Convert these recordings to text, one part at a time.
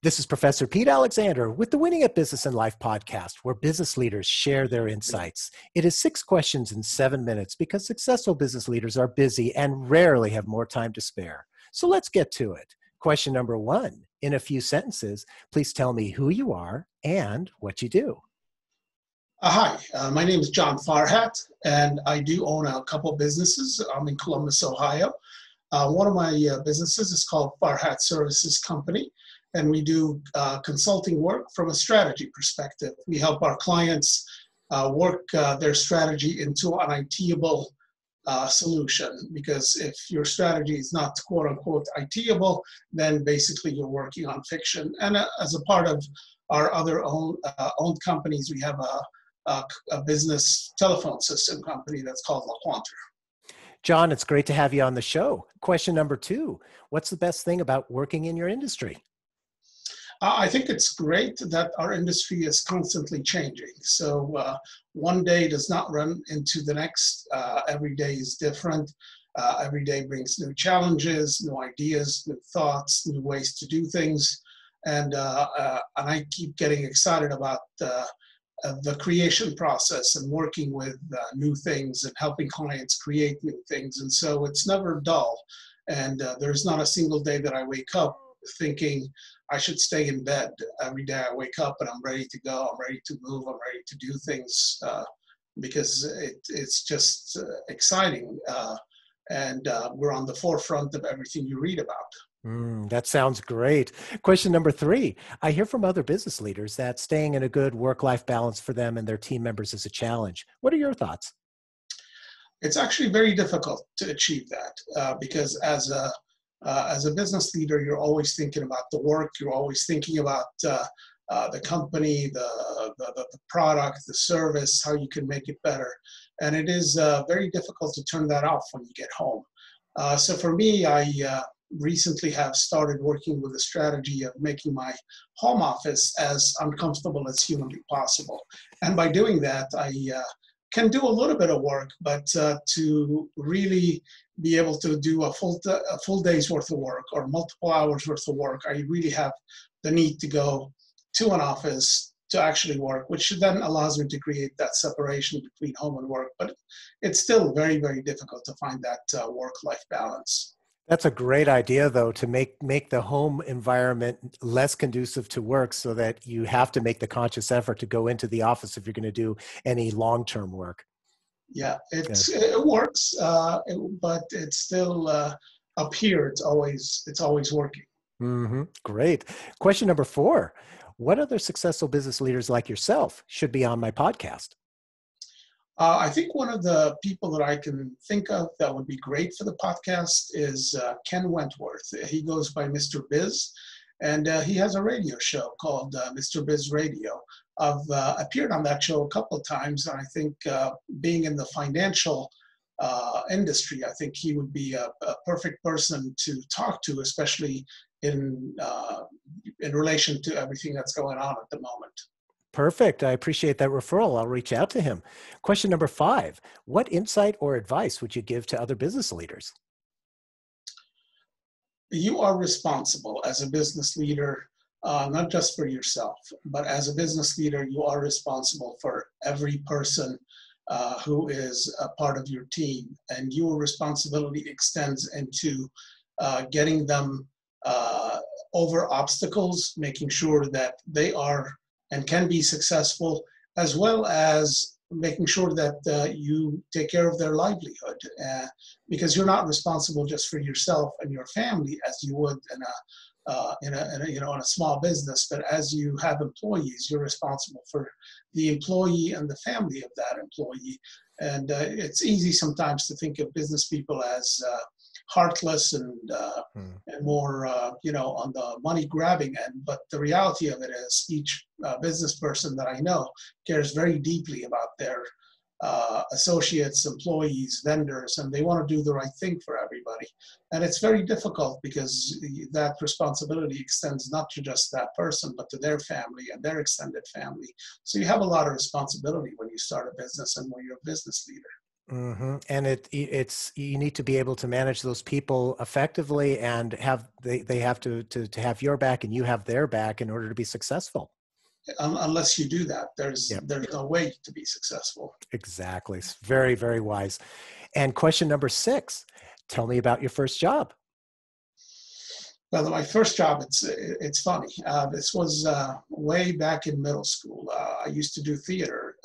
This is Professor Pete Alexander with the Winning at Business and Life podcast, where business leaders share their insights. It is 6 questions in 7 minutes because successful business leaders are busy and rarely have more time to spare. So let's get to it. Question number 1. In a few sentences, please tell me who you are and what you do. Hi, my name is John Farhat, and I do own a couple businesses. I'm in Columbus, Ohio. One of my businesses is called Farhat Services Company, and we do consulting work from a strategy perspective. We help our clients work their strategy into an ITable solution, because if your strategy is not quote unquote ITable, then basically you're working on fiction. And as a part of our other owned companies, we have a business telephone system company that's called LaQuanter. John, it's great to have you on the show. Question number 2. What's the best thing about working in your industry? I think it's great that our industry is constantly changing. So one day does not run into the next. Every day is different. Every day brings new challenges, new ideas, new thoughts, new ways to do things. And I keep getting excited about the creation process and working with new things and helping clients create new things. And so it's never dull. And there's not a single day that I wake up thinking I should stay in bed. Every day I wake up and I'm ready to go. I'm ready to move. I'm ready to do things because it's just exciting. And we're on the forefront of everything you read about. That sounds great. Question number 3. I hear from other business leaders that staying in a good work-life balance for them and their team members is a challenge. What are your thoughts? It's actually very difficult to achieve that because as a business leader, you're always thinking about the work. You're always thinking about the company, the product, the service, how you can make it better. And it is very difficult to turn that off when you get home. So for me, I recently have started working with a strategy of making my home office as uncomfortable as humanly possible. And by doing that, I can do a little bit of work, but to really be able to do a full day's worth of work or multiple hours worth of work, I really have the need to go to an office to actually work, which then allows me to create that separation between home and work. But it's still very, very difficult to find that work-life balance. That's a great idea, though, to make the home environment less conducive to work so that you have to make the conscious effort to go into the office if you're going to do any long-term work. Yeah, it works, but it's still up here. It's always working. Mm-hmm. Great. Question number 4. What other successful business leaders like yourself should be on my podcast? I think one of the people that I can think of that would be great for the podcast is Ken Wentworth. He goes by Mr. Biz, and he has a radio show called Mr. Biz Radio. I've appeared on that show a couple of times, and I think being in the financial industry, I think he would be a perfect person to talk to, especially in relation to everything that's going on at the moment. Perfect. I appreciate that referral. I'll reach out to him. Question number 5. What insight or advice would you give to other business leaders? You are responsible as a business leader, not just for yourself, but as a business leader, you are responsible for every person who is a part of your team. And your responsibility extends into getting them over obstacles, making sure that they are and can be successful, as well as making sure that you take care of their livelihood, because you're not responsible just for yourself and your family as you would in a small business, but as you have employees, you're responsible for the employee and the family of that employee. And it's easy sometimes to think of business people as heartless and more, on the money grabbing end. But the reality of it is each business person that I know cares very deeply about their associates, employees, vendors, and they want to do the right thing for everybody. And it's very difficult because that responsibility extends not to just that person, but to their family and their extended family. So you have a lot of responsibility when you start a business and when you're a business leader. And it's you need to be able to manage those people effectively and have they have to have your back and you have their back in order to be successful. Unless you do that, Yep, there's no way to be successful. exactly. It's very, very wise. And question number 6, tell me about your first job. Well, my first job, it's funny. This was way back in middle school. I used to do theater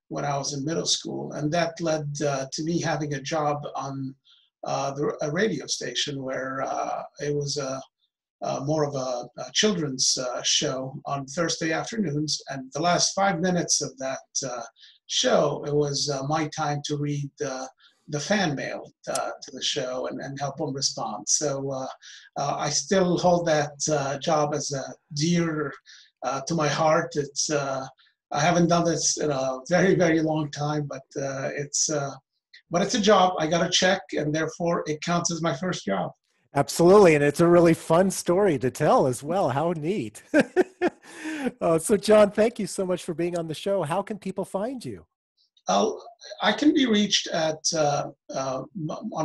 when I was in middle school, and that led to me having a job on a radio station where it was more of a children's show on Thursday afternoons. And the last 5 minutes of that show, it was my time to read the fan mail to the show and help them respond. So I still hold that job as a dear to my heart. It's I haven't done this in a very, very long time, but it's a job. I got a check, and therefore it counts as my first job. Absolutely. And it's a really fun story to tell as well. How neat. So, John, thank you so much for being on the show. How can people find you? I'll, I can be reached at on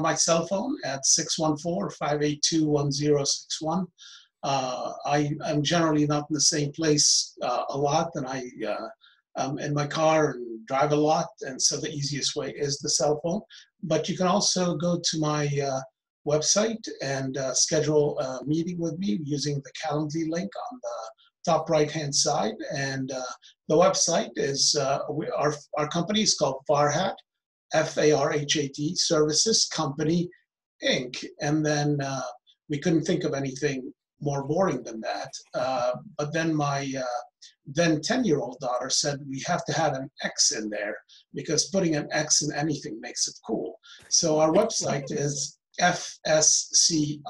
my cell phone at 614-582-1061. I'm generally not in the same place a lot, and I'm in my car and drive a lot, and so the easiest way is the cell phone. But you can also go to my website and schedule a meeting with me using the Calendly link on the top right-hand side. And the website is, our company is called Farhat, Farhat Services Company, Inc. And then we couldn't think of anything more boring than that. But then my then 10-year-old daughter said, we have to have an X in there because putting an X in anything makes it cool. So our website is fscix.com.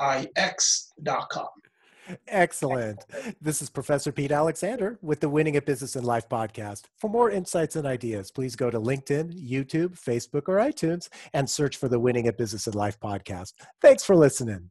Excellent. This is Professor Pete Alexander with the Winning at Business and Life podcast. For more insights and ideas, please go to LinkedIn, YouTube, Facebook, or iTunes and search for the Winning at Business and Life podcast. Thanks for listening.